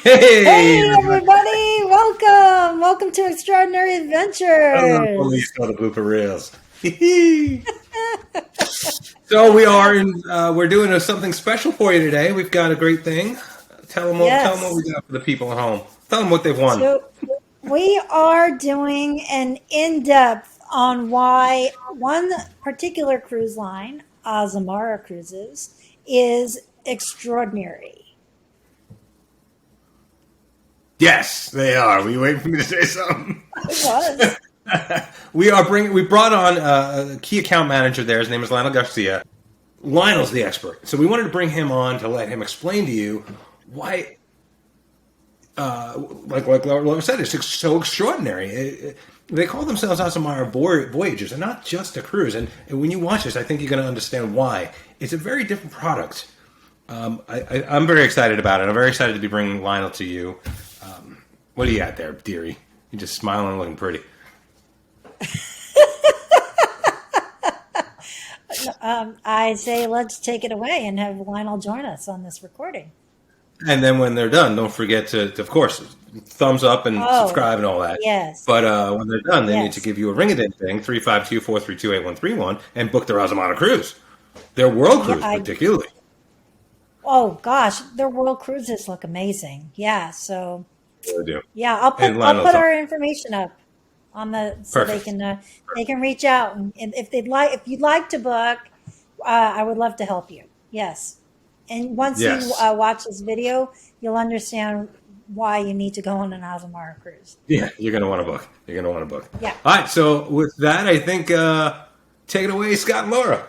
Hey, Hey everybody. everybody, welcome to Extraordinary Only you Adventures. saw the blooper reels. So we are we're doing something special for you today. We've got a great thing. Tell them what we Yes, got for the people at home. Tell them what they've won. so we are doing an in-depth on why one particular cruise line, Azamara Cruises, is extraordinary. Yes, they are. Were you waiting for me to say something? I was. We brought on a key account manager there. His name is Lionel Garcia. Lionel's the expert, so we wanted to bring him on to let him explain to you why like Laura said, it's so extraordinary. They call themselves Azamara Voyages, and not just a cruise. And when you watch this, I think you're going to understand why. It's a very different product. I'm very excited about it. I'm very excited to be bringing Lionel to you. What do you got there, dearie? You're just smiling and looking pretty. I say let's take it away and have Lionel join us on this recording. And then when they're done, don't forget to of course, thumbs up and Oh, subscribe and all that. yes, But when they're done, they need to yes. give you a ring-a-ding thing, 352-432-8131, and book their Azamara cruise. Their world Yeah, cruise, particularly. oh gosh, their world cruises look amazing. Yeah, so They do. yeah, And I'll Lionel's put on. our information up on the so Perfect. they can reach out and if you'd like to book, I would love to help you. Yes, and once you Yes. watch this video, you'll understand why you need to go on an Azamara cruise. Yeah, you're going to want to book. You're going to want to book. Yeah. All right, so with that, I think take it away, Scott and Laura.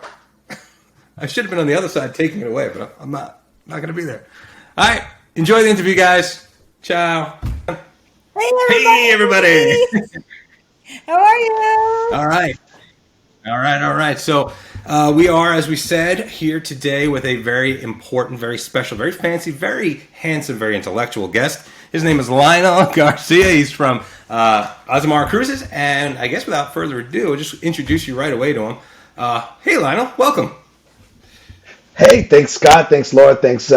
I should have been on the other side taking it away, but I'm not going to be there. All right, enjoy the interview, guys. Ciao. Hey Hey, everybody. everybody, how are you? All right. All right. So we are, as we said, here today with a very important, very special, very fancy, very handsome, very intellectual guest. His name is Lionel Garcia. He's from Azamara Cruises. And I guess without further ado, I'll just introduce you right away to him. Hey, Lionel, welcome. Hey, thanks, Scott. Thanks, Laura. Thanks,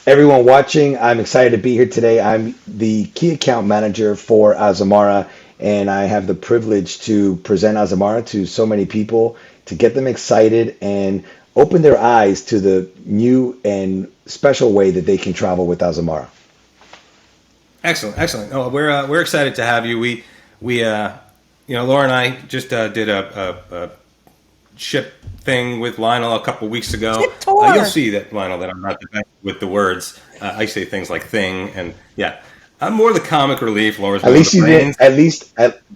everyone watching. I'm excited to be here today. I'm the key account manager for Azamara, and I have the privilege to present Azamara to so many people to get them excited and open their eyes to the new and special way that they can travel with Azamara. Excellent, excellent. Oh, we're excited to have you. Laura and I just did a ship thing with Lionel a couple weeks ago. Ship You'll tour. see that, Lionel, that I'm not the best with the words. I say things like thing, and yeah, I'm more the comic relief. Laura's At more the least you did. brains.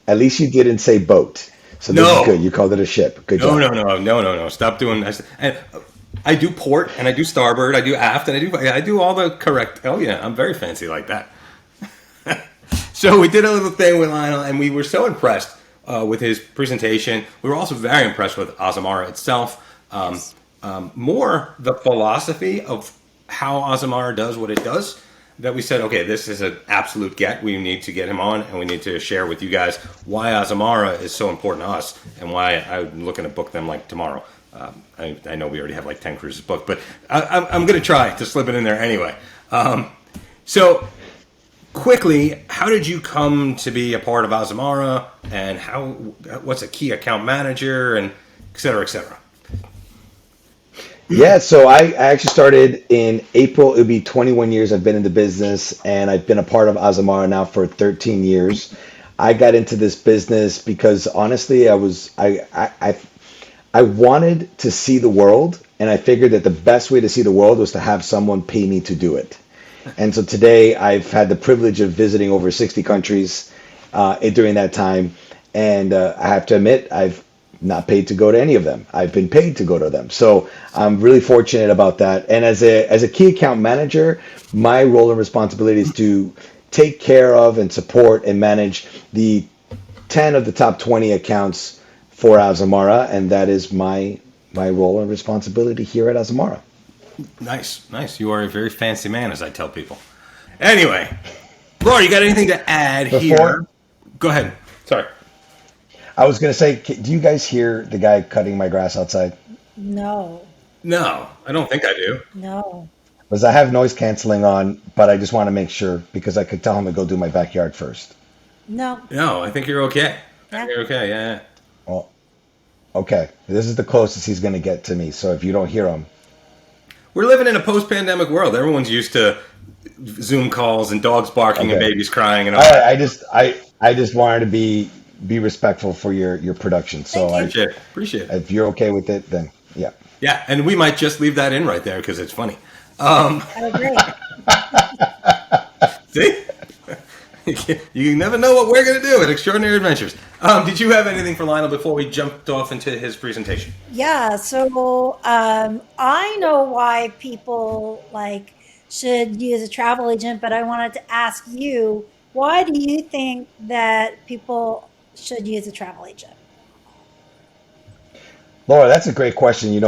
At least you didn't say boat. So this is good. No, You called it a ship. Good no, job. no, no, no, no, no. Stop doing. And I do port, and I do starboard, I do aft, and I do all the correct. Oh yeah, I'm very fancy like that. So we did a little thing with Lionel, and we were so impressed with his presentation. We were also very impressed with Azamara itself. Yes. More the philosophy of how Azamara does what it does. That we said, okay, this is an absolute get. We need to get him on, and we need to share with you guys why Azamara is so important to us, and why I'm looking to book them like tomorrow. I know we already have like 10 cruises booked, but I'm going to try to slip it in there anyway. So quickly, how did you come to be a part of Azamara, and what's a key account manager, and et cetera, et cetera? Yeah, so I actually started in April. It'll be 21 years I've been in the business, and I've been a part of Azamara now for 13 years. I got into this business because honestly, I wanted to see the world, and I figured that the best way to see the world was to have someone pay me to do it. And so today I've had the privilege of visiting over 60 countries during that time. And I have to admit, I've not paid to go to any of them. I've been paid to go to them. So I'm really fortunate about that. And as a key account manager, my role and responsibility is to take care of and support and manage the 10 of the top 20 accounts for Azamara. And that is my role and responsibility here at Azamara. Nice, nice. You are a very fancy man, as I tell people. Anyway, Laura, you got anything to add Before here? Go ahead. Sorry. I was going to say, do you guys hear the guy cutting my grass outside? No, No, I don't think I do. no. was I have noise canceling on, but I just want to make sure because I could tell him to go do my backyard first. No. No, I think you're okay. I think Yeah. you're okay. Yeah. Yeah. Well, okay. This is the closest he's going to get to me. So if you don't hear him, We're living in a post-pandemic world. Everyone's used to Zoom calls and dogs barking and okay. babies crying and all All right. that. I just wanted to be respectful for your production. So Thank you. I Appreciate it. Appreciate it. if you're okay with it, then yeah. Yeah, and we might just leave that in right there because it's funny. I agree. See? You never know what we're going to do at Extraordinary Adventures. Did you have anything for Lionel before we jumped off into his presentation? Yeah. So I know why people like should use a travel agent, but I wanted to ask you, why do you think that people should use a travel agent? Laura, that's a great question.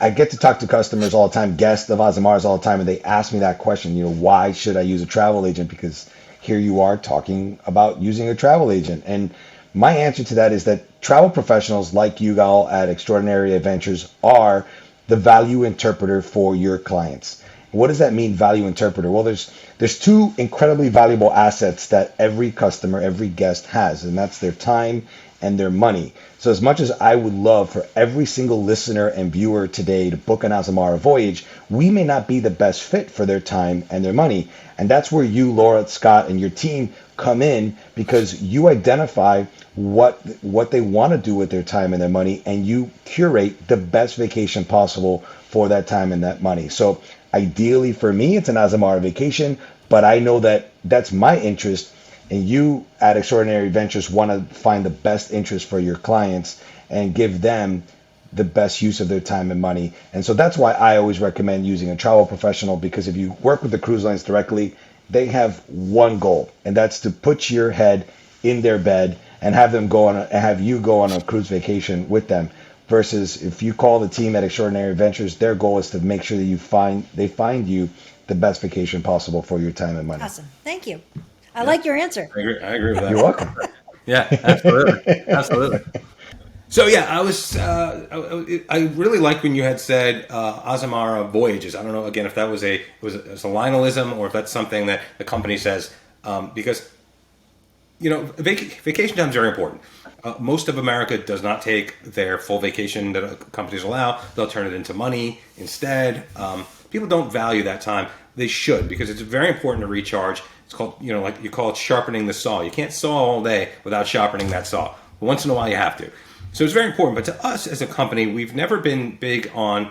I get to talk to customers all the time, guests of Azamara's all the time, and they ask me that question, why should I use a travel agent? Because here you are talking about using a travel agent. And my answer to that is that travel professionals like you all at Extraordinary Adventures are the value interpreter for your clients. What does that mean, value interpreter? Well, there's two incredibly valuable assets that every customer, every guest has, and that's their time and their money. So as much as I would love for every single listener and viewer today to book an Azamara voyage, we may not be the best fit for their time and their money. And that's where you, Laura, Scott, and your team come in because you identify what they want to do with their time and their money, and you curate the best vacation possible for that time and that money. So ideally for me, it's an Azamara vacation, but I know that that's my interest, and you at Extraordinary Ventures want to find the best interest for your clients and give them the best use of their time and money. And so that's why I always recommend using a travel professional, because if you work with the cruise lines directly, they have one goal, and that's to put your head in their bed and have you go on a cruise vacation with them. Versus if you call the team at Extraordinary Adventures, their goal is to make sure that they find you the best vacation possible for your time and money. Awesome. Thank you. I like your answer. I agree with that. You're welcome. Yeah, absolutely. Absolutely. So yeah, I really like when you had said Azamara Voyages. I don't know again if that was a Lionelism or if that's something that the company says because vacation time is very important. Most of America does not take their full vacation that companies allow. They'll turn it into money instead. People don't value that time. They should, because it's very important to recharge. It's called, like you call it sharpening the saw. You can't saw all day without sharpening that saw. But once in a while you have to. So it's very important. But to us as a company, we've never been big on,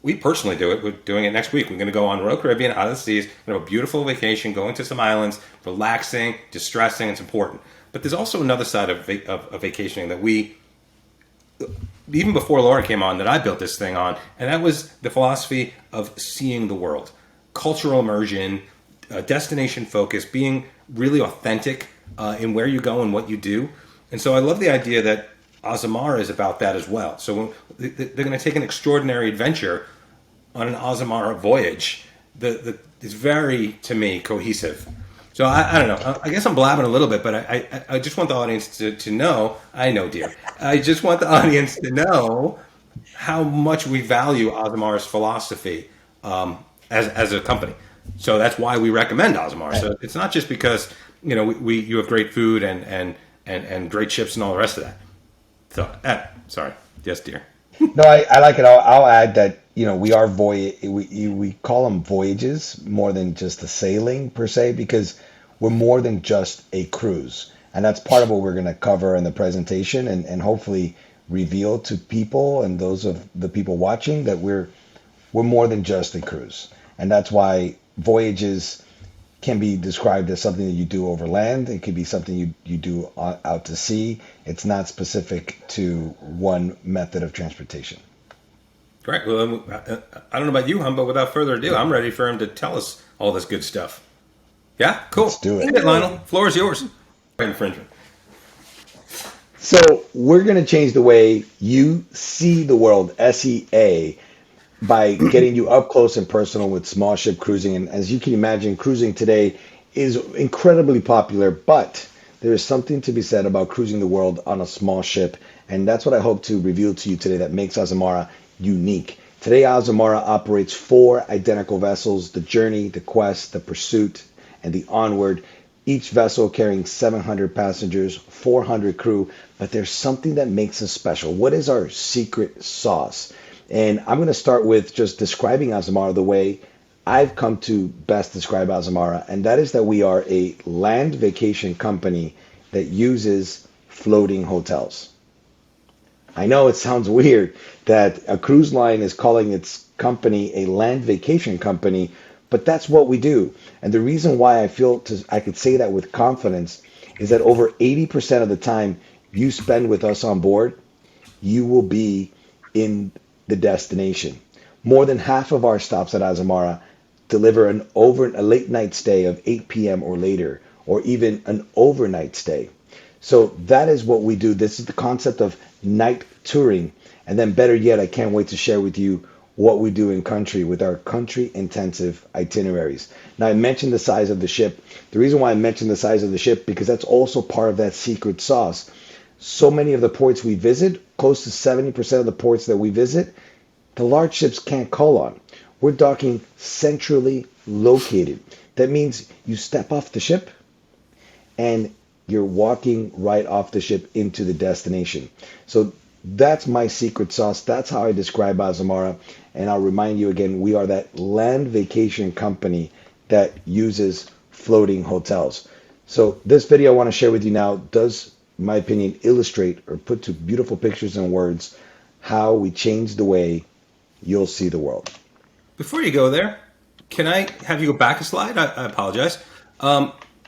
we personally do it. We're doing it next week. We're going to go on Royal Caribbean, out of the seas. We're going to have a beautiful vacation, going to some islands, relaxing, distressing. It's important. But there's also another side of vacationing that we, even before Laura came on, that I built this thing on. And that was the philosophy of seeing the world. Cultural immersion, destination focus, being really authentic in where you go and what you do. And so I love the idea that Azamara is about that as well. So when they're going to take an extraordinary adventure on an Azamara voyage. It's very, to me, cohesive. So I don't know. I guess I'm blabbing a little bit, but I just want the audience to know. I know, dear. I just want the audience to know how much we value Azamara's philosophy as a company. So that's why we recommend Azamara. So it's not just because you have great food and great ships and all the rest of that. So sorry, yes, dear. No, I like it. I'll add that we are we call them voyages more than just a sailing per se, because we're more than just a cruise, and that's part of what we're going to cover in the presentation and hopefully reveal to people and those of the people watching that we're more than just a cruise, and that's why voyages can be described as something that you do over land. It could be something you do out to sea. It's not specific to one method of transportation. Great. Well, I don't know about you, Hum, but without further ado, I'm ready for him to tell us all this good stuff. Yeah, cool. Let's do it. Hit it, Lionel. Floor is yours. Infringement. So we're going to change the way you see the world, SEA, by getting you up close and personal with small ship cruising. And as you can imagine, cruising today is incredibly popular, but there is something to be said about cruising the world on a small ship. And that's what I hope to reveal to you today that makes Azamara unique. Today, Azamara operates four identical vessels: the Journey, the Quest, the Pursuit, and the Onward. Each vessel carrying 700 passengers, 400 crew, but there's something that makes us special. What is our secret sauce? And I'm going to start with just describing Azamara the way I've come to best describe Azamara, and that is that we are a land vacation company that uses floating hotels. I know it sounds weird that a cruise line is calling its company a land vacation company, but that's what we do. And the reason why I could say that with confidence is that over 80% of the time you spend with us on board, you will be in the destination. More than half of our stops at Azamara deliver a late night stay of 8 p.m. or later, or even an overnight stay. So that is what we do. This is the concept of night touring. And then better yet, I can't wait to share with you what we do in country with our country intensive itineraries. Now, I mentioned the size of the ship. The reason why I mentioned the size of the ship, because that's also part of that secret sauce. So many of the ports we visit, close to 70% of the ports that we visit, the large ships can't call on. We're talking centrally located. That means you step off the ship and you're walking right off the ship into the destination. So that's my secret sauce. That's how I describe Azamara. And I'll remind you again, we are that land vacation company that uses floating hotels. So this video I want to share with you now does, in my opinion, illustrate or put to beautiful pictures and words how we change the way you'll see the world. Before you go there, can I have you go back a slide? I apologize.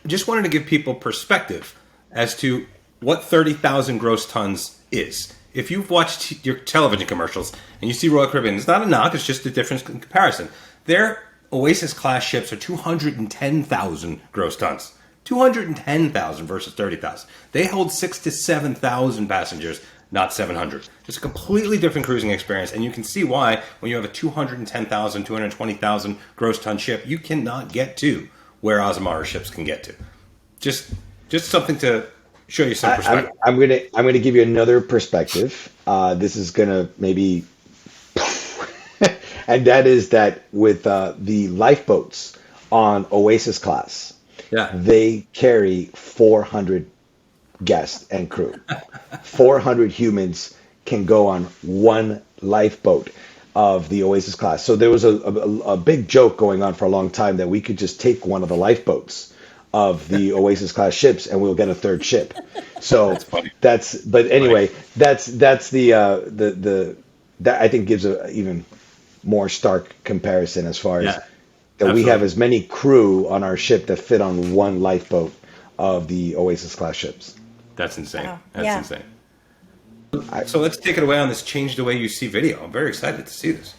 Just wanted to give people perspective as to what 30,000 gross tons is. If you've watched your television commercials and you see Royal Caribbean, it's not a knock, it's just a difference in comparison. Their Oasis class ships are 210,000 gross tons. 210,000 versus 30,000. They hold 6,000 to 7,000 passengers, not 700. Just a completely different cruising experience, and you can see why when you have a 210,000, 220,000 gross ton ship, you cannot get to where Azamara ships can get to. Just something to show you some perspective. I'm gonna give you another perspective. This is gonna maybe, and that is that with the lifeboats on Oasis class, Yeah. they carry 400 guests and crew. 400 humans can go on one lifeboat of the Oasis class. So there was a big joke going on for a long time that we could just take one of the lifeboats of the Oasis class ships and we'll get a third ship. So but anyway, that's the that I think gives a even more stark comparison as far as that we have as many crew on our ship that fit on one lifeboat of the Oasis class ships. That's insane. Wow. That's Yeah. insane. So let's take it away on this change the way you see video. I'm very excited to see this.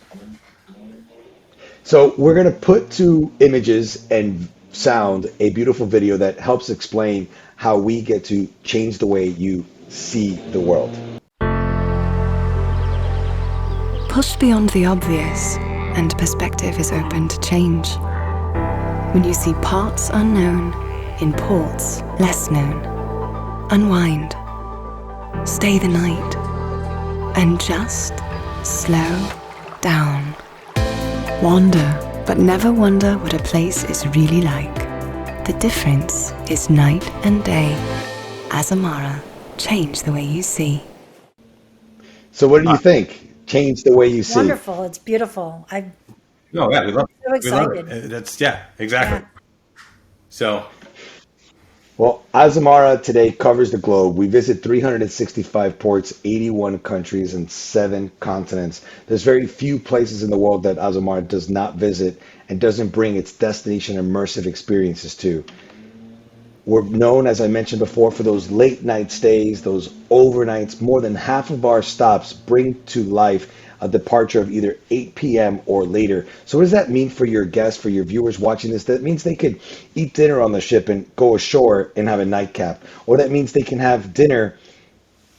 So we're going to put to images and sound a beautiful video that helps explain how we get to change the way you see the world. Push beyond the obvious, and perspective is open to change. When you see parts unknown in ports less known, unwind, stay the night, and just slow down. Wander, but never wonder what a place is really like. The difference is night and day. Azamara, change the way you see. So what do you think? Change the way you see. Wonderful. It's beautiful. I'm No, yeah, we love it. so We love excited. it. That's exactly. Yeah. So Well, Azamara today covers the globe. We visit 365 ports, 81 countries, and 7 continents. There's very few places in the world that Azamara does not visit and doesn't bring its destination immersive experiences to. We're known, as I mentioned before, for those late night stays, those overnights. More than half of our stops bring to life a departure of either 8 p.m. or later. So what does that mean for your guests, for your viewers watching this? That means they could eat dinner on the ship and go ashore and have a nightcap. Or that means they can have dinner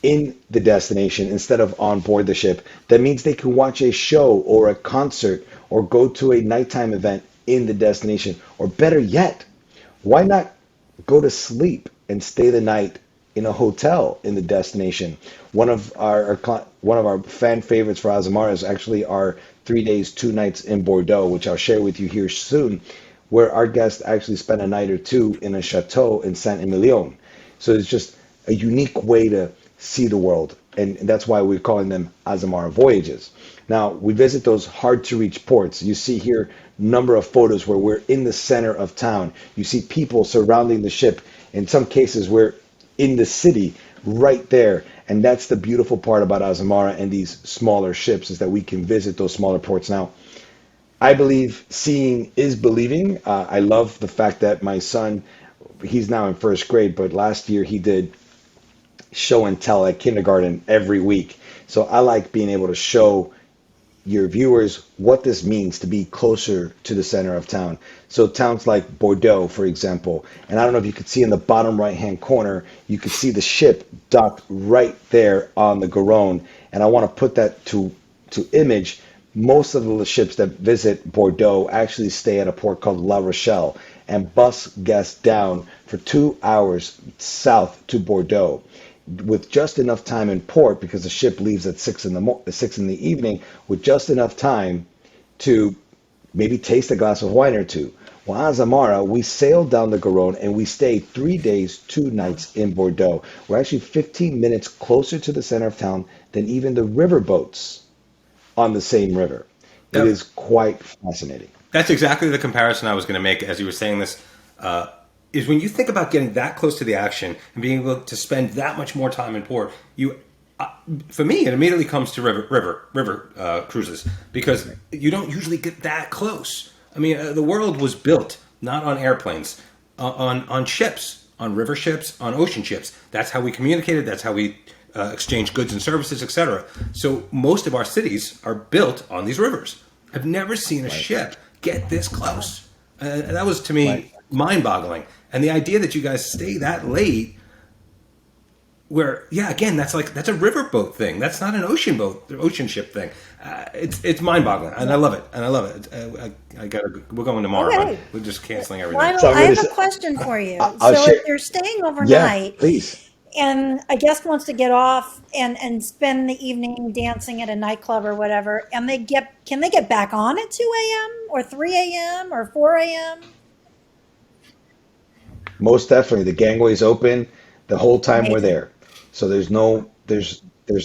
in the destination instead of on board the ship. That means they can watch a show or a concert or go to a nighttime event in the destination. Or better yet, why not go to sleep and stay the night in a hotel in the destination? One of our one of our fan favorites for Azamara is actually our 3 days, 2 nights in Bordeaux, which I'll share with you here soon, where our guests actually spent a night or two in a chateau in Saint Emilion. So it's just a unique way to see the world. And that's why we're calling them Azamara Voyages. Now, we visit those hard to reach ports. You see here number of photos where we're in the center of town. You see people surrounding the ship. In some cases, we're in the city right there. And that's the beautiful part about Azamara and these smaller ships, is that we can visit those smaller ports. Now, I believe seeing is believing. I love the fact that my son, he's now in first grade, but last year he did show and tell at kindergarten every week. So I like being able to show your viewers what this means to be closer to the center of town. So towns like Bordeaux, for example, and I don't know if you could see in the bottom right hand corner, you could see the ship docked right there on the Garonne. And I want to put that to image. Most of the ships that visit Bordeaux actually stay at a port called La Rochelle and bus guests down for 2 hours south to Bordeaux, with just enough time in port, because the ship leaves at 6 in the evening, with just enough time to maybe taste a glass of wine or two. Well, Azamara, we sailed down the Garonne and we stayed 3 days, 2 nights in Bordeaux. We're actually 15 minutes closer to the center of town than even the river boats on the same river. It Yep. is quite fascinating. That's exactly the comparison I was going to make as you were saying this. Is when you think about getting that close to the action and being able to spend that much more time in port, for me, it immediately comes to river cruises, because you don't usually get that close. I mean, the world was built not on airplanes, on ships, on river ships, on ocean ships. That's how we communicated. That's how we exchange goods and services, etc. So most of our cities are built on these rivers. I've never seen a ship get this close. That was, to me, mind-boggling. And the idea that you guys stay that late, where, yeah, again, that's a riverboat thing. That's not an ocean ship thing. It's mind-boggling, and I love it. We're going tomorrow. Okay. Right? We're just canceling everything. Lionel, So I'm I have gonna a question for you. I'll So share. if you're staying Yeah, overnight please. and a guest wants to get off and spend the evening dancing at a nightclub or whatever, and can they get back on at 2 a.m. or 3 a.m. or 4 a.m.? Most definitely, the gangway is open the whole time we're Amazing. there. So there's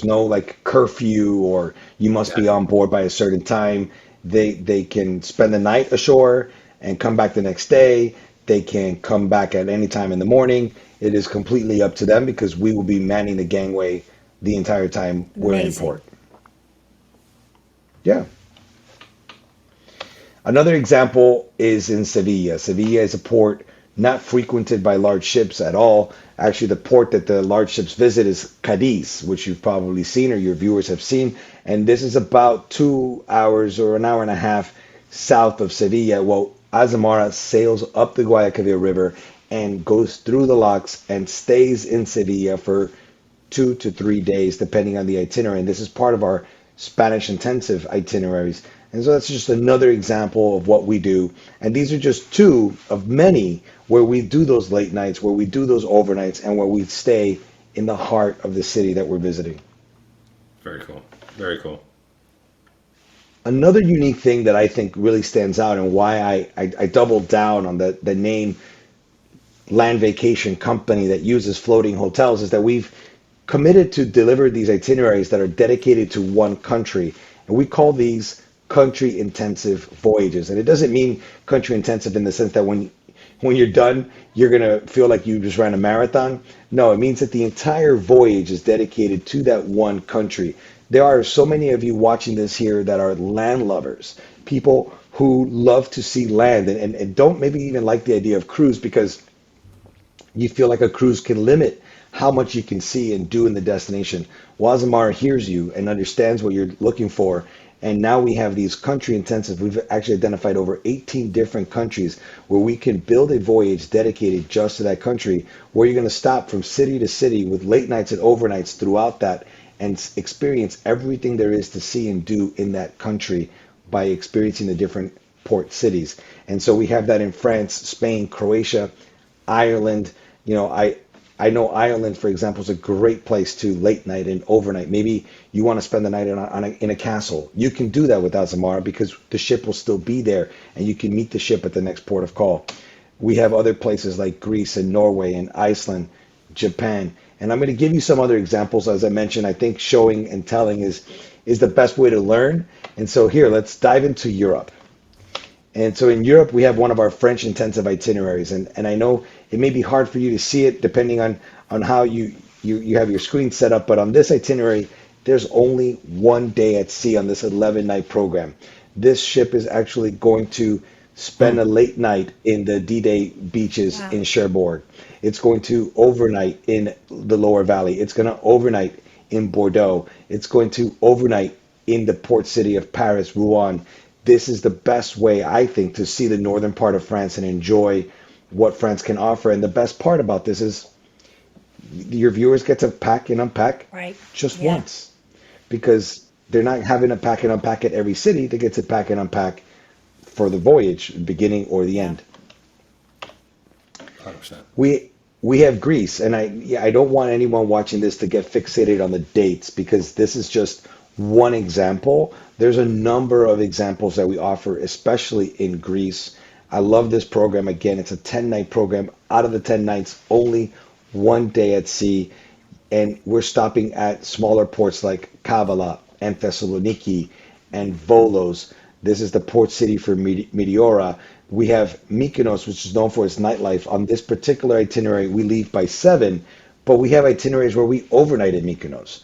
no like curfew or you must be on board by a certain time. They can spend the night ashore and come back the next day. They can come back at any time in the morning. It is completely up to them, because we will be manning the gangway the entire time we're in Amazing. port. Yeah. Another example is in Sevilla. Sevilla is a port not frequented by large ships at all. Actually, the port that the large ships visit is Cadiz, which you've probably seen or your viewers have seen. And this is about 2 hours or an hour and a half south of Sevilla. Well, Azamara sails up the Guadalquivir River and goes through the locks and stays in Sevilla for 2 to 3 days, depending on the itinerary. And this is part of our Spanish intensive itineraries. And so that's just another example of what we do. And these are just two of many where we do those late nights, where we do those overnights, and where we stay in the heart of the city that we're visiting. Very cool. Very cool. Another unique thing that I think really stands out, and why I doubled down on the name land vacation company that uses floating hotels, is that we've committed to deliver these itineraries that are dedicated to one country. And we call these country intensive voyages. And it doesn't mean country intensive in the sense that when you're done, you're going to feel like you just ran a marathon. No, it means that the entire voyage is dedicated to that one country. There are so many of you watching this here that are land lovers, people who love to see land and don't maybe even like the idea of cruise, because you feel like a cruise can limit how much you can see and do in the destination. Well, Azamara hears you and understands what you're looking for. And now we have these country intensive. We've actually identified over 18 different countries where we can build a voyage dedicated just to that country, where you're going to stop from city to city with late nights and overnights throughout that and experience everything there is to see and do in that country by experiencing the different port cities. And so we have that in France, Spain, Croatia, Ireland. You know, I know Ireland, for example, is a great place to late night and overnight. Maybe you want to spend the night in a castle. You can do that with Azamara because the ship will still be there and you can meet the ship at the next port of call. We have other places like Greece and Norway and Iceland, Japan. And I'm going to give you some other examples. As I mentioned, I think showing and telling is the best way to learn. And so here, let's dive into Europe. And so in Europe, we have one of our French intensive itineraries. And I know it may be hard for you to see it depending on how you have your screen set up. But on this itinerary, there's only 1 day at sea on this 11-night program. This ship is actually going to spend a late night in the D-Day beaches Wow. in Cherbourg. It's going to overnight in the Lower Valley. It's going to overnight in Bordeaux. It's going to overnight in the port city of Paris, Rouen. This is the best way, I think, to see the northern part of France and enjoy what France can offer. And the best part about this is your viewers get to pack and unpack Right. just Yeah. once because they're not having to pack and unpack at every city. They get to pack and unpack for the voyage, beginning or the Yeah. end. 100%. We have Greece, and I don't want anyone watching this to get fixated on the dates because this is just one example. There's a number of examples that we offer, especially in Greece. I love this program. Again, it's a 10-night program. Out of the 10 nights, only 1 day at sea, and we're stopping at smaller ports like Kavala and Thessaloniki and Volos. This is the port city for Meteora. We have Mykonos, which is known for its nightlife. On this particular itinerary, we leave by 7, but we have itineraries where we overnight at Mykonos.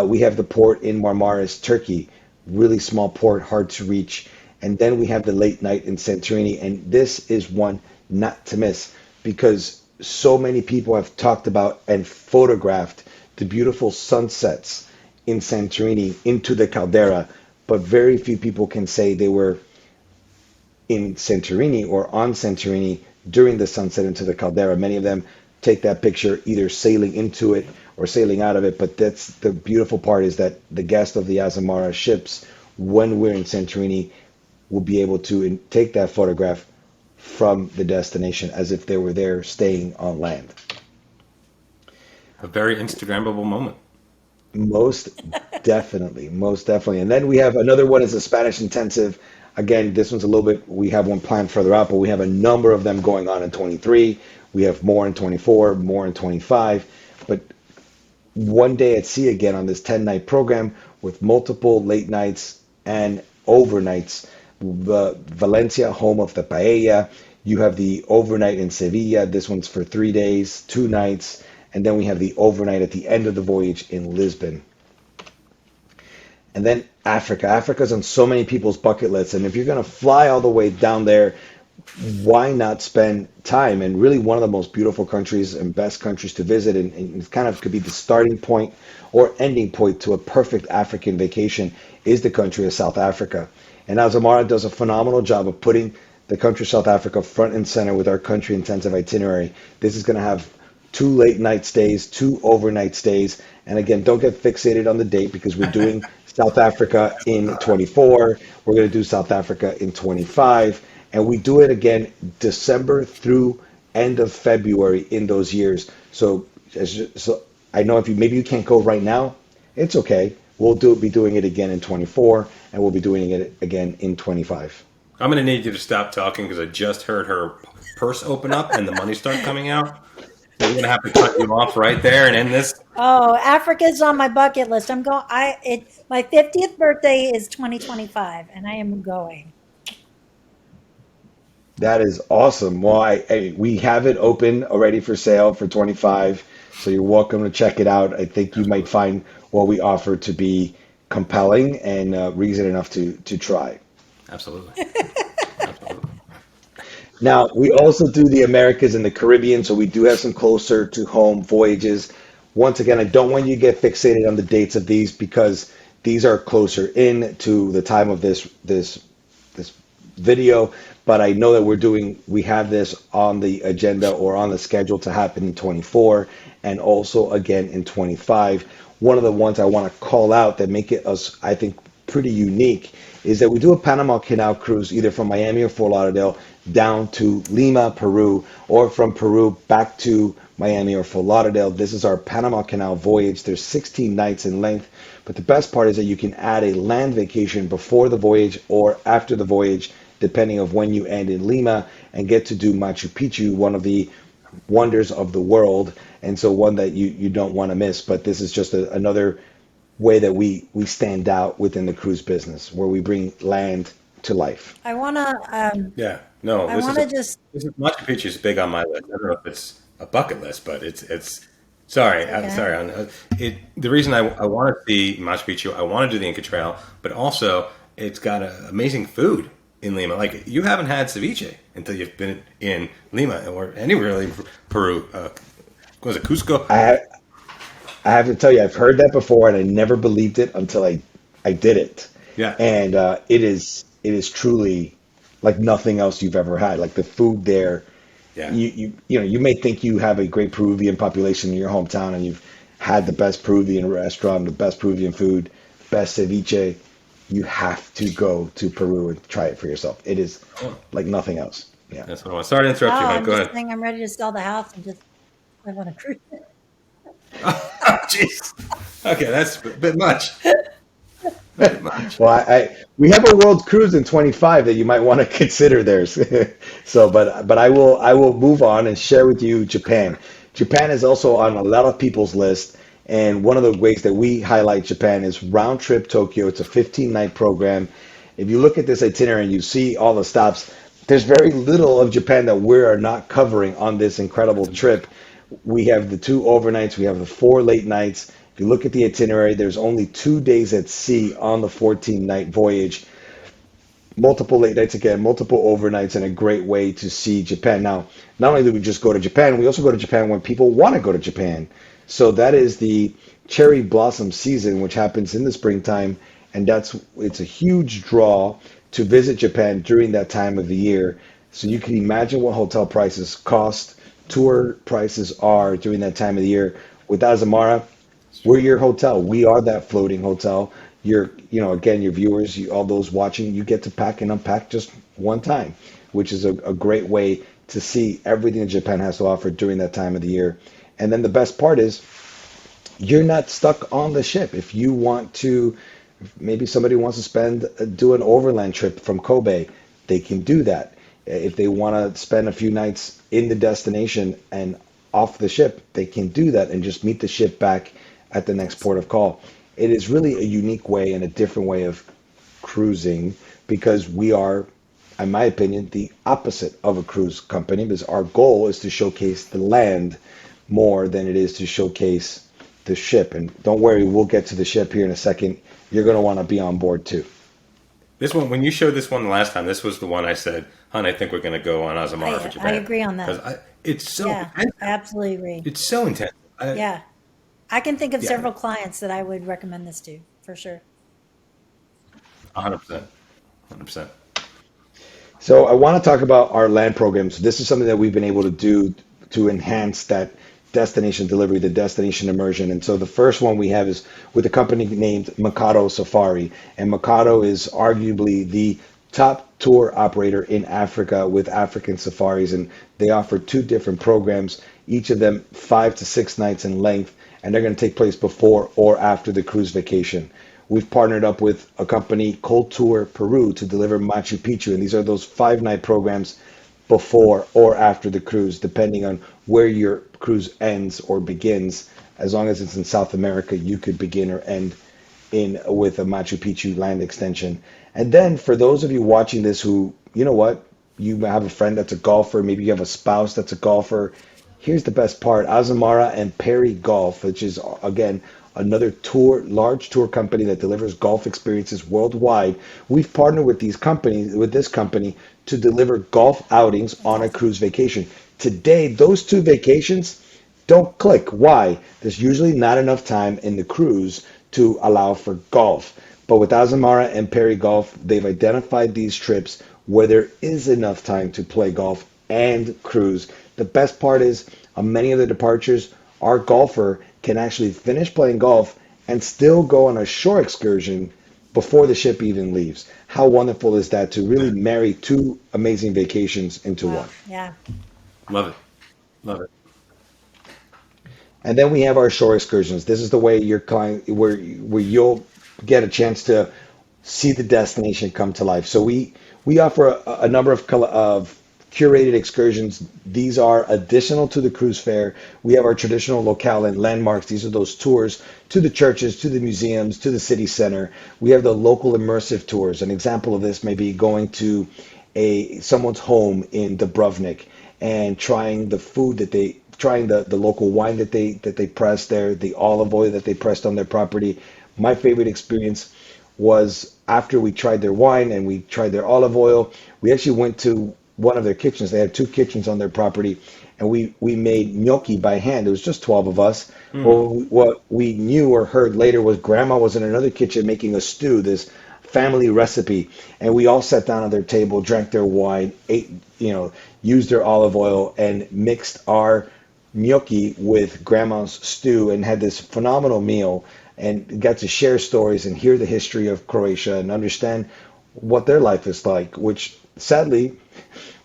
We have the port in Marmaris, Turkey, really small port, hard to reach. And then we have the late night in Santorini. And this is one not to miss because so many people have talked about and photographed the beautiful sunsets in Santorini into the caldera, but very few people can say they were in Santorini or on Santorini during the sunset into the caldera. Many of them take that picture either sailing into it or sailing out of it. But that's the beautiful part is that the guests of the Azamara ships, when we're in Santorini, will be able to take that photograph from the destination as if they were there staying on land. A very Instagrammable moment. Most definitely, most definitely. And then we have another one is a Spanish intensive. Again, this one's a little bit, we have one planned further out, but we have a number of them going on in 23. We have more in 24, more in 25. But 1 day at sea again on this 10-night program with multiple late nights and overnights. Valencia, home of the paella. You have the overnight in Sevilla. This one's for 3 days, 2 nights. And then we have the overnight at the end of the voyage in Lisbon. And then Africa. Africa's on so many people's bucket lists. And if you're going to fly all the way down there, why not spend time? And really one of the most beautiful countries and best countries to visit. And it kind of could be the starting point or ending point to a perfect African vacation is the country of South Africa. And Azamara does a phenomenal job of putting the country of South Africa front and center with our country intensive itinerary. This is going to have 2 late night stays, 2 overnight stays. And again, don't get fixated on the date because we're doing South Africa in 24. We're going to do South Africa in 25. And we do it again December through end of February in those years. So I know if maybe you can't go right now, it's okay. We'll be doing it again in 24, and we'll be doing it again in 25. I'm going to need you to stop talking because I just heard her purse open up and the money start coming out. So we're going to have to cut you off right there and end this. Oh, Africa's on my bucket list. I'm going. My 50th birthday is 2025, and I am going. That is awesome. Well, we have it open already for sale for 25, so you're welcome to check it out. I think you might find what we offer to be compelling and reason enough to try. Absolutely. Absolutely. Now, we also do the Americas and the Caribbean, so we do have some closer to home voyages. Once again, I don't want you to get fixated on the dates of these because these are closer in to the time of this video, but I know that we have this on the agenda or on the schedule to happen in 24 and also again in 25. One of the ones I want to call out that make it us, I think, pretty unique is that we do a Panama Canal cruise either from Miami or Fort Lauderdale down to Lima, Peru, or from Peru back to Miami or Fort Lauderdale. This is our Panama Canal voyage. There's 16 nights in length, but the best part is that you can add a land vacation before the voyage or after the voyage, depending of when you end in Lima, and get to do Machu Picchu, one of the wonders of the world, and so one that you don't want to miss. But this is just another way that we stand out within the cruise business, where we bring land to life. I wanna Yeah, no, I wanna just this is Machu Picchu is big on my list. I don't know if it's a bucket list, but it's sorry, okay. sorry. It the reason I want to see Machu Picchu, I want to do the Inca Trail, but also it's got amazing food in Lima. Like you haven't had ceviche until you've been in Lima or anywhere really in Peru. Was it Cusco? I have to tell you, I've heard that before, and I never believed it until I did it, Yeah, and it is truly like nothing else you've ever had. Like the food there, yeah. you may think you have a great Peruvian population in your hometown, and you've had the best Peruvian restaurant, the best Peruvian food, best ceviche. You have to go to Peru and try it for yourself. It is Oh, like nothing else. Yeah. that's what I want. Sorry to Oh, interrupt you, hon. I'm Go just ahead. saying I'm ready to sell the house and just live on a cruise. Jeez. Okay, that's a bit much. A bit much. Well, we have a world cruise in 25 that you might want to consider theirs. So, but I will move on and share with you Japan. Japan is also on a lot of people's list, and one of the ways that we highlight Japan is round trip Tokyo. It's a 15-night program. If you look at this itinerary and you see all the stops, there's very little of Japan that we are not covering on this incredible That's trip. impressive. We have the 2 overnights, we have the 4 late nights. If you look at the itinerary, there's only 2 days at sea on the 14-night voyage. Multiple late nights again, multiple overnights, and a great way to see Japan. Now, not only do we just go to Japan, we also go to Japan when people want to go to Japan. So that is the cherry blossom season, which happens in the springtime, and it's a huge draw to visit Japan during that time of the year. So you can imagine what hotel prices cost, tour prices are during that time of the year. With Azamara, we're your hotel. We are that floating hotel. Again, your viewers, all those watching, you get to pack and unpack just one time, which is a great way to see everything that Japan has to offer during that time of the year. And then the best part is you're not stuck on the ship. If you want to, maybe somebody wants to do an overland trip from Kobe, they can do that. If they want to spend a few nights in the destination and off the ship, they can do that and just meet the ship back at the next port of call. It is really a unique way and a different way of cruising because we are, in my opinion, the opposite of a cruise company because our goal is to showcase the land more than it is to showcase the ship. And don't worry, we'll get to the ship here in a second. You're going to want to be on board too. This one, when you showed this one the last time, this was the one I said, "Hon, I think we're going to go on Azamara for I Japan agree on because that. it's so Yeah, intense. I absolutely agree. It's so intense." Yeah. I can think of Yeah, several clients that I would recommend this to for sure. 100%, 100%. So I want to talk about our land programs. This is something that we've been able to do to enhance that destination delivery, the destination immersion. And so the first one we have is with a company named Mikado Safari. And Mikado is arguably the top tour operator in Africa with African safaris. And they offer 2 different programs, each of them 5 to 6 nights in length. And they're going to take place before or after the cruise vacation. We've partnered up with a company, Cold Tour Peru, to deliver Machu Picchu. And these are those 5 night programs before or after the cruise, depending on where your cruise ends or begins. As long as it's in South America, you could begin or end in with a Machu Picchu land extension. And then for those of you watching this who, you know what, you have a friend that's a golfer, maybe you have a spouse that's a golfer. Here's the best part. Azamara and Perry Golf, which is again another large tour company that delivers golf experiences worldwide. We've partnered with this company to deliver golf outings on a cruise vacation. Today, those 2 vacations don't click. Why? There's usually not enough time in the cruise to allow for golf. But with Azamara and Perry Golf, they've identified these trips where there is enough time to play golf and cruise. The best part is on many of the departures, our golfer can actually finish playing golf and still go on a shore excursion before the ship even leaves. How wonderful is that to really marry two amazing vacations into Wow. one? Yeah. Love it. Love it. And then we have our shore excursions. This is the way your client where you'll get a chance to see the destination come to life. So we offer a number of curated excursions. These are additional to the cruise fare. We have our traditional locale and landmarks. These are those tours to the churches, to the museums, to the city center. We have the local immersive tours. An example of this may be going to a someone's home in Dubrovnik and trying the food that they trying the local wine that they press there, the olive oil that they pressed on their property. My favorite experience was after we tried their wine and we tried their olive oil, we actually went to one of their kitchens. They had two kitchens on their property, and we made gnocchi by hand. It was just 12 of us. Well, what we knew or heard later was grandma was in another kitchen making a stew, this family recipe, and we all sat down at their table, drank their wine, ate, used their olive oil, and mixed our gnocchi with grandma's stew and had this phenomenal meal and got to share stories and hear the history of Croatia and understand what their life is like, which sadly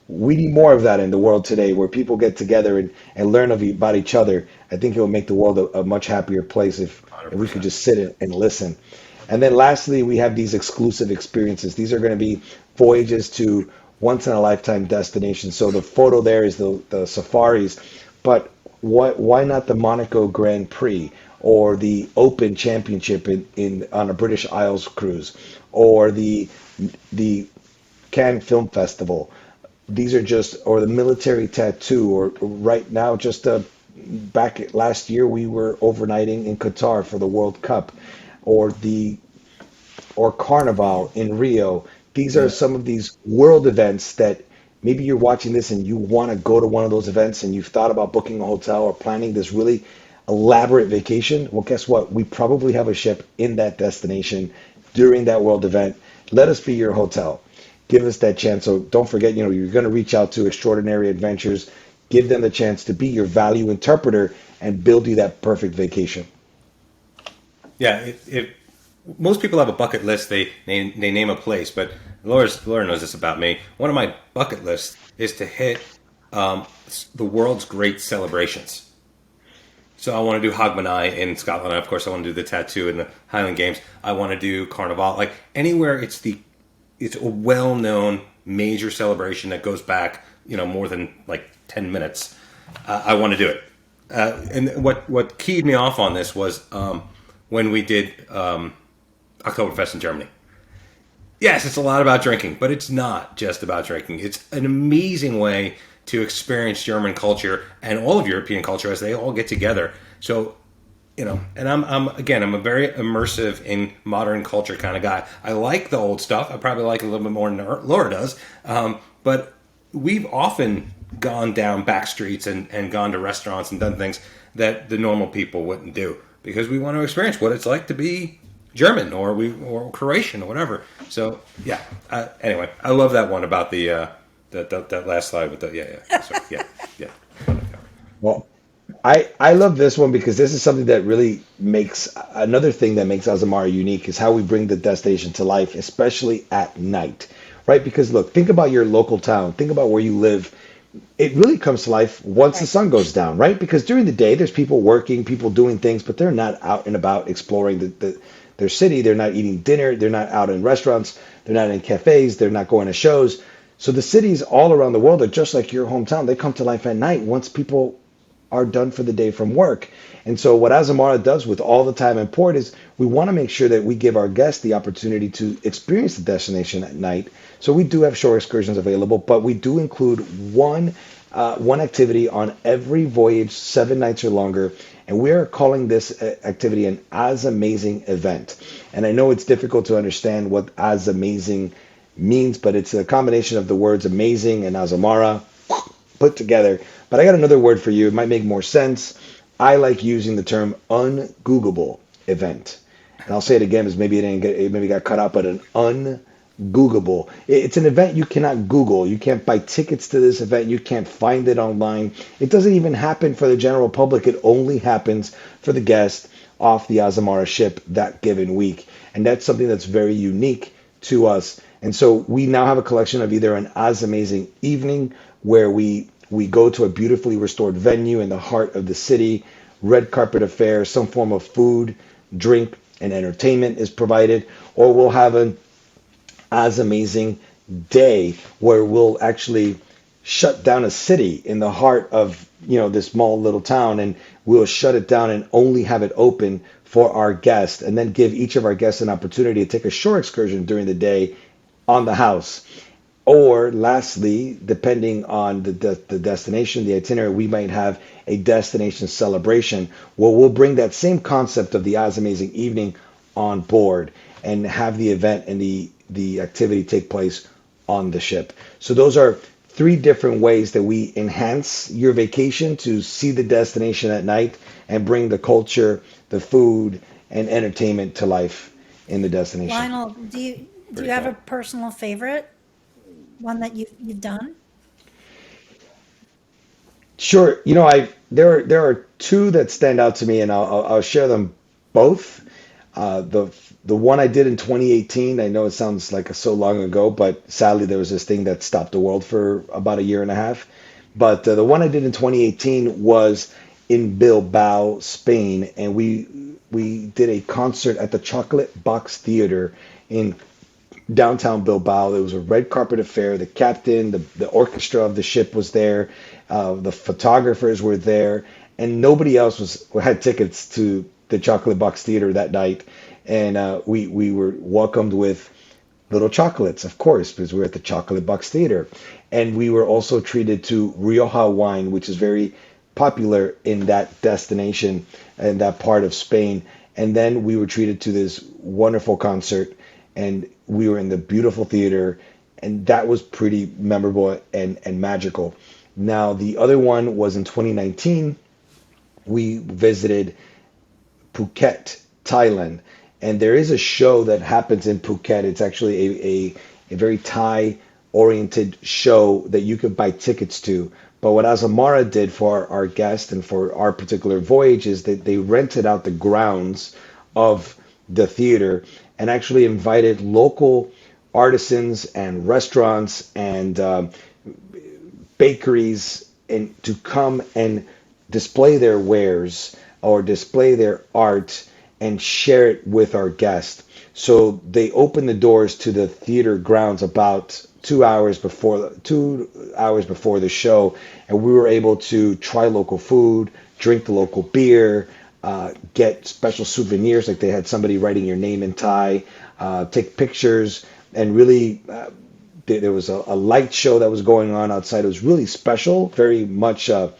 we need more of that in the world today where people get together and learn about each other. I think it will make the world a much happier place if we could 100%. just sit and listen. And then lastly, we have these exclusive experiences. These are going to be voyages to once in a lifetime destinations. So the photo there is the safaris, but why not the Monaco Grand Prix or the Open Championship in on a British Isles cruise or the Cannes Film Festival? These are just, or the military tattoo, or right now, just back last year, we were overnighting in Qatar for the World Cup, or or Carnival in Rio. These are Yeah. some of these world events that maybe you're watching this and you want to go to one of those events and you've thought about booking a hotel or planning this really elaborate vacation. Well, guess what? We probably have a ship in that destination during that world event. Let us be your hotel. Give us that chance. So don't forget, you're going to reach out to Extraordinary Adventures. Give them the chance to be your value interpreter and build you that perfect vacation. Yeah. Most people have a bucket list. They name a place, but Laura knows this about me. One of my bucket lists is to hit the world's great celebrations. So I want to do Hogmanay in Scotland. Of course, I want to do the tattoo in the Highland Games. I want to do Carnival. Like anywhere, it's a well-known major celebration that goes back, more than like 10 minutes. I want to do it. And what keyed me off on this was when we did Oktoberfest in Germany. Yes, it's a lot about drinking, but it's not just about drinking. It's an amazing way to experience German culture and all of European culture as they all get together. So, and I'm a very immersive in modern culture kind of guy. I like the old stuff. I probably like it a little bit more than Laura does. But we've often gone down back streets and gone to restaurants and done things that the normal people wouldn't do because we want to experience what it's like to be German or Croatian or whatever. So yeah. Anyway, I love that one about the that last slide with the yeah. Well, I love this one because this is something that really makes another thing that makes Azamara unique is how we bring the destination to life, especially at night, right? Because look, think about your local town, think about where you live. It really comes to life once the Right. sun goes down, right? Because during the day, there's people working, people doing things, but they're not out and about exploring their city. They're not eating dinner. They're not out in restaurants. They're not in cafes. They're not going to shows. So the cities all around the world are just like your hometown. They come to life at night once people are done for the day from work. And so what Azamara does with all the time in port is we want to make sure that we give our guests the opportunity to experience the destination at night. So we do have shore excursions available, but we do include one activity on every voyage, 7 nights or longer. And we are calling this activity an As Amazing event. And I know it's difficult to understand what As Amazing means, but it's a combination of the words amazing and Azamara put together. But I got another word for you. It might make more sense. I like using the term ungoogleable event. And I'll say it again because maybe it maybe got cut out, but an ungoogleable. It's an event you cannot Google. You can't buy tickets to this event. You can't find it online. It doesn't even happen for the general public. It only happens for the guests off the Azamara ship that given week. And that's something that's very unique to us. And so we now have a collection of either an Amazing evening where we go to a beautifully restored venue in the heart of the city, red carpet affair, some form of food, drink, and entertainment is provided, or we'll have an Amazing day where we'll actually shut down a city in the heart of this small little town, and we'll shut it down and only have it open for our guests, and then give each of our guests an opportunity to take a shore excursion during the day on the house. Or lastly, depending on the destination, the itinerary, we might have a destination celebration where we'll bring that same concept of the Amazing evening on board and have the event and the activity take place on the ship. So those are three different ways that we enhance your vacation to see the destination at night and bring the culture, the food, and entertainment to life in the destination. Lionel, do you have a personal favorite, one that you've done? Sure. There are two that stand out to me, and I'll share them both. The one I did in 2018, I know it sounds like so long ago, but sadly there was this thing that stopped the world for about a year and a half. But the one I did in 2018 was in Bilbao, Spain, and we did a concert at the Chocolate Box Theater in downtown Bilbao. It was a red carpet affair. The captain, the orchestra of the ship was there, the photographers were there, and nobody else had tickets to the Chocolate Box Theater that night. And we were welcomed with little chocolates, of course, because we were at the Chocolate Box Theater. And we were also treated to Rioja wine, which is very popular in that destination and that part of Spain. And then we were treated to this wonderful concert, and we were in the beautiful theater, and that was pretty memorable and magical. Now, the other one was in 2019. We visited Phuket, Thailand. And there is a show that happens in Phuket. It's actually a very Thai-oriented show that you could buy tickets to. But what Azamara did for our guest and for our particular voyage is that they rented out the grounds of the theater and actually invited local artisans and restaurants and bakeries to come and display their wares or display their art and share it with our guests. So they opened the doors to the theater grounds about 2 hours before the show, and we were able to try local food, drink the local beer, get special souvenirs, like they had somebody writing your name in Thai, take pictures, and really there was a light show that was going on outside. It was really special, very much a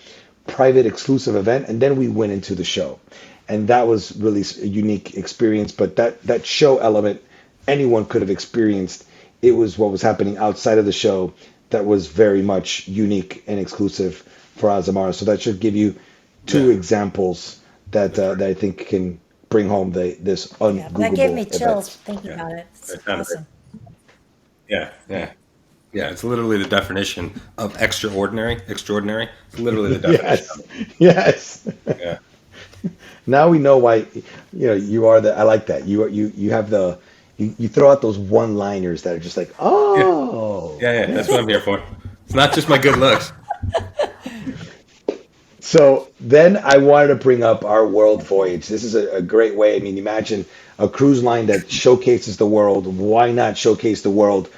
private, exclusive event, and then we went into the show. And that was really a unique experience. But that show element, anyone could have experienced. It was what was happening outside of the show that was very much unique and exclusive for Azamara. So that should give you two examples that I think can bring home this ungoogleable That gave me chills event. thinking about it. It's That sounded awesome. Yeah, yeah. Yeah, it's literally the definition of extraordinary. Extraordinary. It's literally the definition. Yes. Yeah. Now we know why you are I like that. You have you throw out those one-liners that are just like, oh. Yeah, that's what I'm here for. It's not just my good looks. So then I wanted to bring up our world voyage. This is a great way. I mean, imagine a cruise line that showcases the world. Why not showcase the world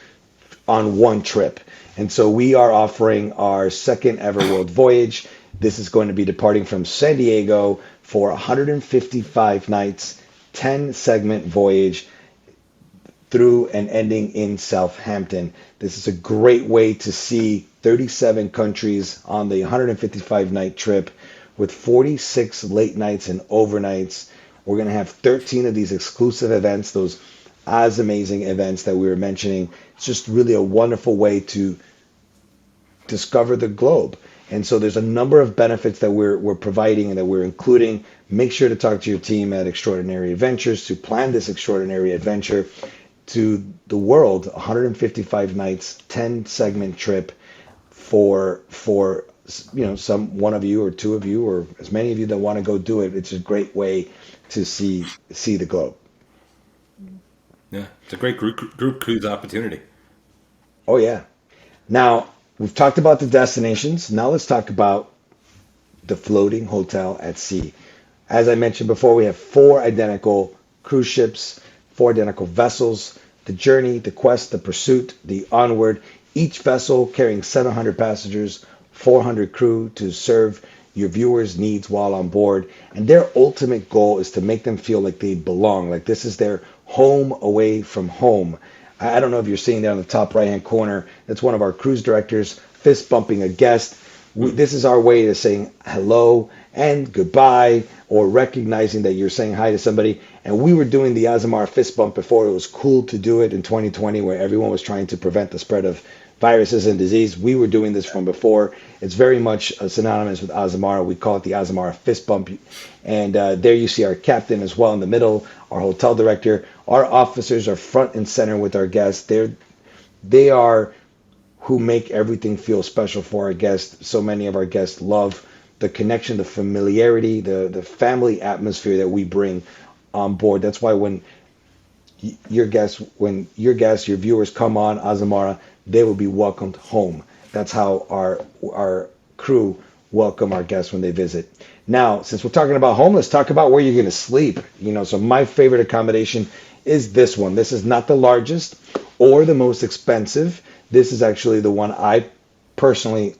on one trip? And so we are offering our second ever world voyage. This is going to be departing from San Diego for 155 nights, 10 segment voyage through and ending in Southampton. This is a great way to see 37 countries on the 155 night trip with 46 late nights and overnights. We're going to have 13 of these exclusive events, those amazing events that we were mentioning. It's just really a wonderful way to discover the globe. And so there's a number of benefits that we're providing and that we're including. Make sure to talk to your team at Extraordinary Adventures to plan this extraordinary adventure to the world, 155 nights, 10 segment trip for one of you or two of you or as many of you that want to go do it, it's a great way to see the globe. Yeah, it's a great group cruise opportunity. Oh yeah. Now we've talked about the destinations. Now let's talk about the floating hotel at sea. As I mentioned before, we have 4 identical cruise ships, 4 identical vessels: the Journey, the Quest, the Pursuit, the Onward. Each vessel carrying 700 passengers, 400 crew to serve your viewers' needs while on board. And their ultimate goal is to make them feel like they belong, like this is their home away from home. I don't know if you're seeing there on the top right-hand corner. That's one of our cruise directors fist bumping a guest. This is our way of saying hello and goodbye, or recognizing that you're saying hi to somebody. And we were doing the Azamara fist bump before. It was cool to do it in 2020, where everyone was trying to prevent the spread of viruses and disease. We were doing this from before. It's very much synonymous with Azamara. We call it the Azamara fist bump. And there you see our captain as well in the middle, our hotel director. Our officers are front and center with our guests. They are who make everything feel special for our guests. So many of our guests love the connection, the familiarity, the family atmosphere that we bring on board. That's why when your guests, your viewers come on Azamara, they will be welcomed home. That's how our crew welcome our guests when they visit. Now, since we're talking about home, let's talk about where you're going to sleep. So my favorite accommodation is this one. This is not the largest or the most expensive. This is actually the one I personally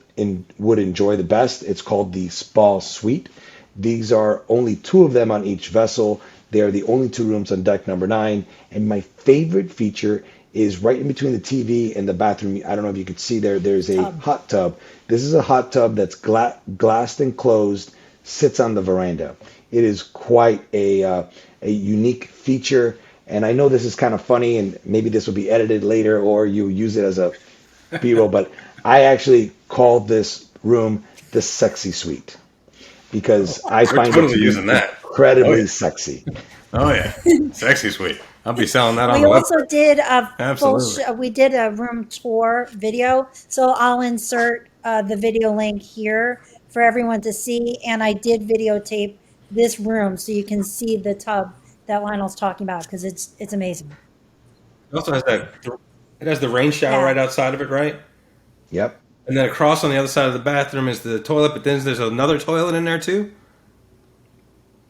would enjoy the best. It's called the Spa Suite. These are only 2 of them on each vessel. They are the only 2 rooms on deck number 9. And my favorite feature is right in between the TV and the bathroom. I don't know if you could see there's a hot tub. This is a hot tub that's glassed and closed, sits on the veranda. It is quite a unique feature. And I know this is kind of funny, and maybe this will be edited later or you use it as a B-roll, but I actually called this room the Sexy Suite because I find it to be incredibly sexy. Oh yeah, Sexy Suite. I'll be selling that on We the also website. did a Absolutely. we did a room tour video, so I'll insert the video link here for everyone to see. And I did videotape this room so you can see the tub that Lionel's talking about, because it's amazing. It also has it has the rain shower right outside of it, right? Yep. And then across on the other side of the bathroom is the toilet, but then there's another toilet in there too?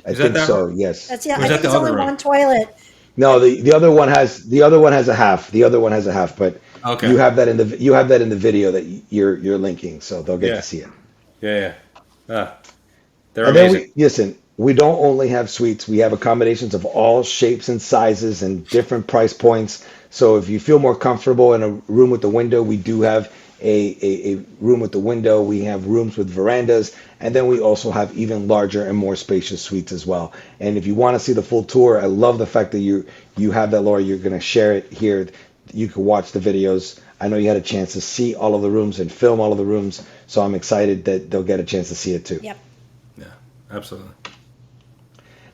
I think so, yes. That's I think it's only one toilet. No, the other one has a half. The other one has a half, but okay. You have that in the video that you're linking, so they'll get to see it. Yeah. They're and amazing. Then we don't only have suites. We have accommodations of all shapes and sizes and different price points. So if you feel more comfortable in a room with the window, we do have a room with the window. We have rooms with verandas, and then we also have even larger and more spacious suites as well. And if you want to see the full tour, I love the fact that you have that, Laura. You're going to share it here. You can watch the videos. I know you had a chance to see all of the rooms and film all of the rooms, so I'm excited that they'll get a chance to see it too. Yep. Yeah, absolutely.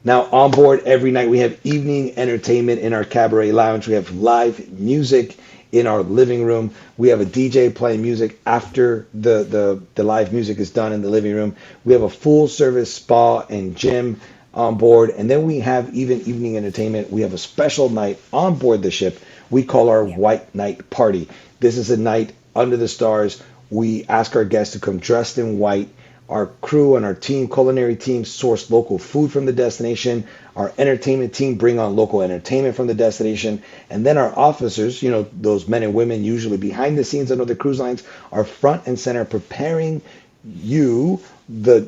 Now, on board every night, we have evening entertainment in our cabaret lounge. We have live music in our living room. We have a DJ playing music after the live music is done in the living room. We have a full service spa and gym on board. And then we have even evening entertainment. We have a special night on board the ship we call our White Night Party. This is a night under the stars. We ask our guests to come dressed in white. Our crew and our culinary team source local food from the destination. Our entertainment team bring on local entertainment from the destination. And then our officers, those men and women usually behind the scenes on other cruise lines, are front and center preparing you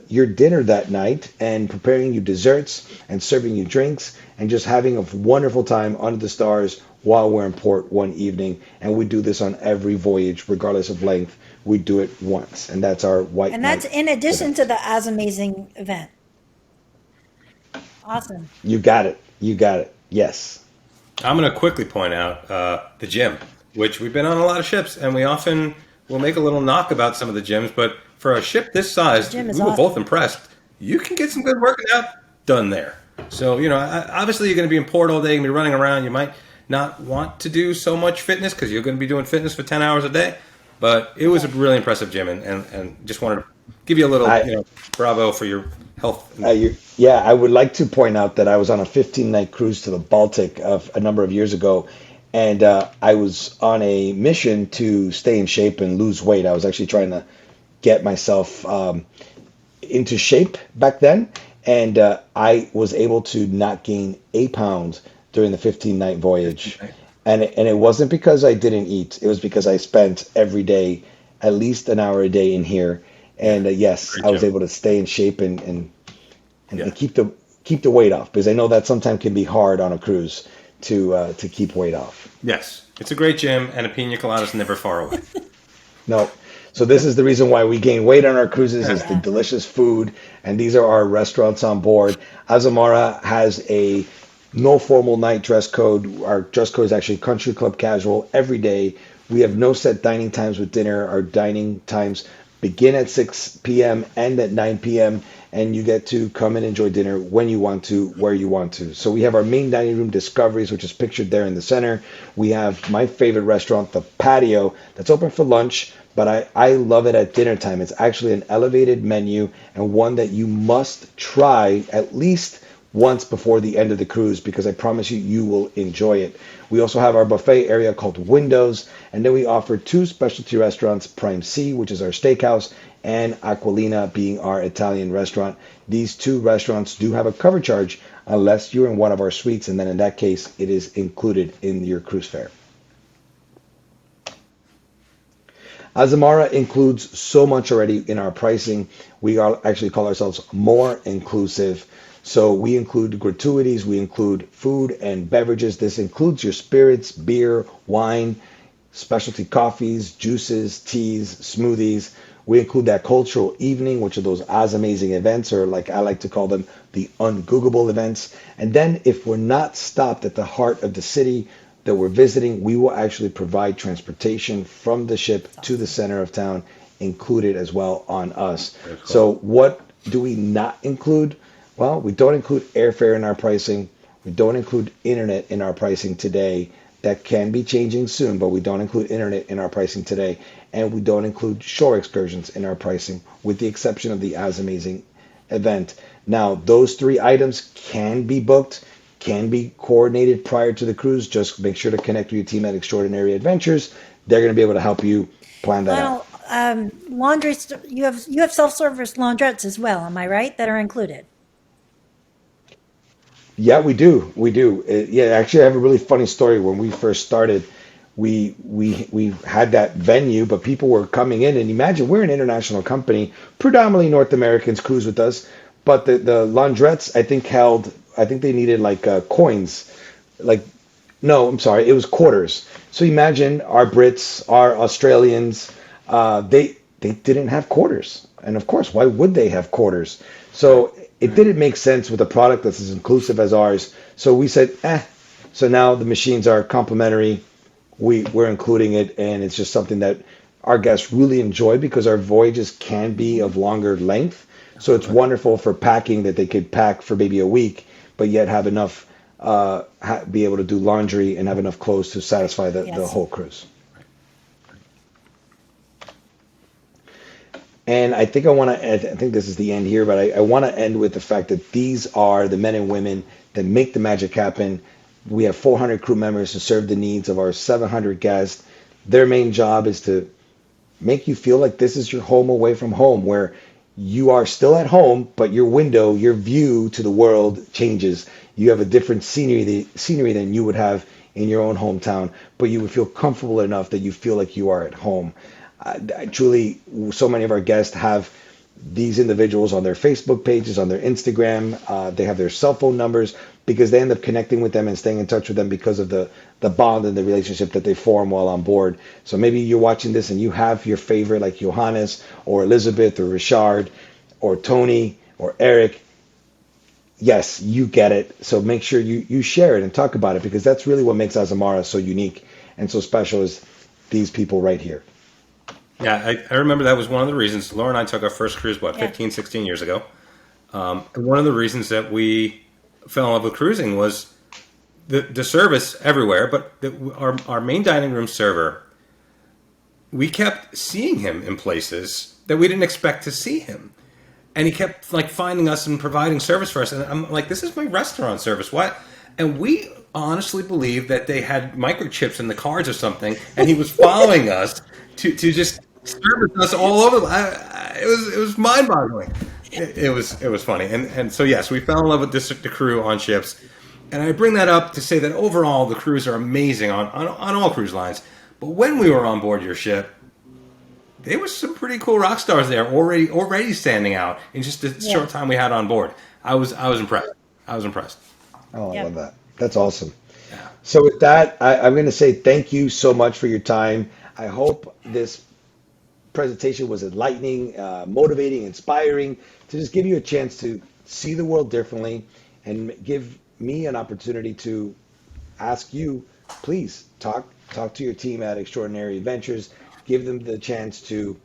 your dinner that night and preparing you desserts and serving you drinks and just having a wonderful time under the stars while we're in port one evening. And we do this on every voyage, regardless of length. We do it once, and that's our White Night. And that's in addition to the As Amazing event. Awesome. You got it. Yes. I'm going to quickly point out the gym, which we've been on a lot of ships, and we often will make a little knock about some of the gyms, but for a ship this size, we were both impressed. You can get some good working out done there. So, obviously you're going to be in port all day, you're going to be running around. You might not want to do so much fitness because you're going to be doing fitness for 10 hours a day. But it was a really impressive gym, and just wanted to give you a little, I bravo for your health. Yeah, I would like to point out that I was on a 15-night cruise to the Baltic of a number of years ago, and I was on a mission to stay in shape and lose weight. I was actually trying to get myself into shape back then, and I was able to not gain 8 pounds during the 15-night voyage. And it wasn't because I didn't eat. It was because I spent every day at least an hour a day in here. Yeah, And yes, great I was job. able to stay in shape Yeah. and keep the weight off because I know that sometimes can be hard on a cruise to keep weight off. Yes, it's a great gym, and a pina colada is never far away. No. So this is the reason why we gain weight on our cruises is the Yeah. delicious food, and these are our restaurants on board. Azamara has a no formal night dress code. Our dress code is actually country club casual every day. We have no set dining times with dinner. Our dining times begin at 6 p.m. and at 9 p.m. and you get to come and enjoy dinner when you want to, where you want to. So we have our main dining room Discoveries, which is pictured there in the center. We have my favorite restaurant, the Patio, that's open for lunch, but I love it at dinner time. It's actually an elevated menu and one that you must try at least once before the end of the cruise because I promise you, you will enjoy it. We also have our buffet area called Windows, and then we offer two specialty restaurants, Prime C, which is our steakhouse, and Aquilina being our Italian restaurant. These two restaurants do have a cover charge unless you're in one of our suites, and then in that case, it is included in your cruise fare. Azamara includes so much already in our pricing. We are actually call ourselves more inclusive. So we include gratuities, we include food and beverages. This includes your spirits, beer, wine, specialty coffees, juices, teas, smoothies. We include that cultural evening, which are those as amazing events, or like I like to call them, the ungoogleable events. And then if we're not stopped at the heart of the city that we're visiting, we will actually provide transportation from the ship to the center of town, included as well on us. Very cool. So what do we not include? Well, we don't include airfare in our pricing. We don't include internet in our pricing today. That can be changing soon, but we don't include internet in our pricing today. And we don't include shore excursions in our pricing, with the exception of the As Amazing event. Now, those three items can be booked, can be coordinated prior to the cruise. Just make sure to connect with your team at Extraordinary Adventures. They're going to be able to help you plan that out. Lionel, laundry, you have self-service laundrettes as well, am I right? That are included. Yeah, we do. We do. Yeah, actually, I have a really funny story. When we first started, we had that venue, but people were coming in, and imagine we're an international company, predominantly North Americans cruise with us, but the laundrettes I think they needed like coins, like no, I'm sorry, it was quarters. So imagine our Brits, our Australians, they didn't have quarters, and of course, why would they have quarters? So it didn't make sense with a product that's as inclusive as ours. So we said, eh. So now the machines are complimentary. We're including it, and it's just something that our guests really enjoy because our voyages can be of longer length. So it's wonderful for packing that they could pack for maybe a week, but yet have enough, be able to do laundry and have enough clothes to satisfy the Yes. whole cruise. And I think I think this is the end here, but I want to end with the fact that these are the men and women that make the magic happen. We have 400 crew members to serve the needs of our 700 guests. Their main job is to make you feel like this is your home away from home, where you are still at home, but your window, your view to the world changes. You have a different scenery than you would have in your own hometown, but you would feel comfortable enough that you feel like you are at home. Truly, so many of our guests have these individuals on their Facebook pages, on their Instagram. They have their cell phone numbers because they end up connecting with them and staying in touch with them because of the bond and the relationship that they form while on board. So maybe you're watching this and you have your favorite like Johannes or Elizabeth or Richard or Tony or Eric. Yes, you get it. So make sure you share it and talk about it because that's really what makes Azamara so unique and so special is these people right here. Yeah, I remember that was one of the reasons. Laura and I took our first cruise, what, Yeah. 15, 16 years ago. And one of the reasons that we fell in love with cruising was the service everywhere, but our main dining room server we kept seeing him in places that we didn't expect to see him. And he kept like finding us and providing service for us. And I'm like, this is my restaurant service. What? And we honestly believed that they had microchips in the cars or something. And he was following us to just service us all over. It was mind boggling. It was funny. And so, yes, we fell in love with the crew on ships. And I bring that up to say that overall, the crews are amazing on all cruise lines. But when we were on board your ship, there was some pretty cool rock stars there already standing out in just the short time we had on board. I was impressed. Oh, I Yep. love that. That's awesome. Yeah. So with that, I'm going to say thank you so much for your time. I hope this presentation was enlightening, motivating, inspiring, to just give you a chance to see the world differently and give me an opportunity to ask you, please talk to your team at Extraordinary Adventures, give them the chance to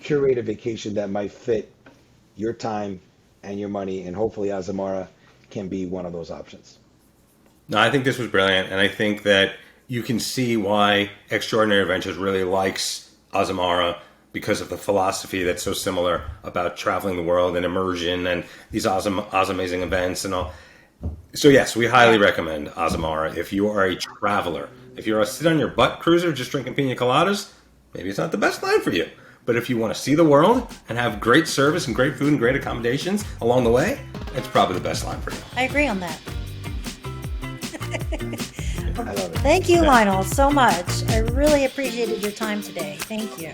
curate a vacation that might fit your time and your money, and hopefully Azamara can be one of those options. No, I think this was brilliant, and I think that you can see why Extraordinary Adventures really likes Azamara because of the philosophy that's so similar about traveling the world and immersion and these awesome amazing events and all. So yes, we highly recommend Azamara if you are a traveler. If you're a sit-on-your-butt cruiser just drinking pina coladas, maybe it's not the best line for you. But if you want to see the world and have great service and great food and great accommodations along the way, it's probably the best line for you. I agree on that. I love it. Thank you, Lionel, so much. I really appreciated your time today. Thank you.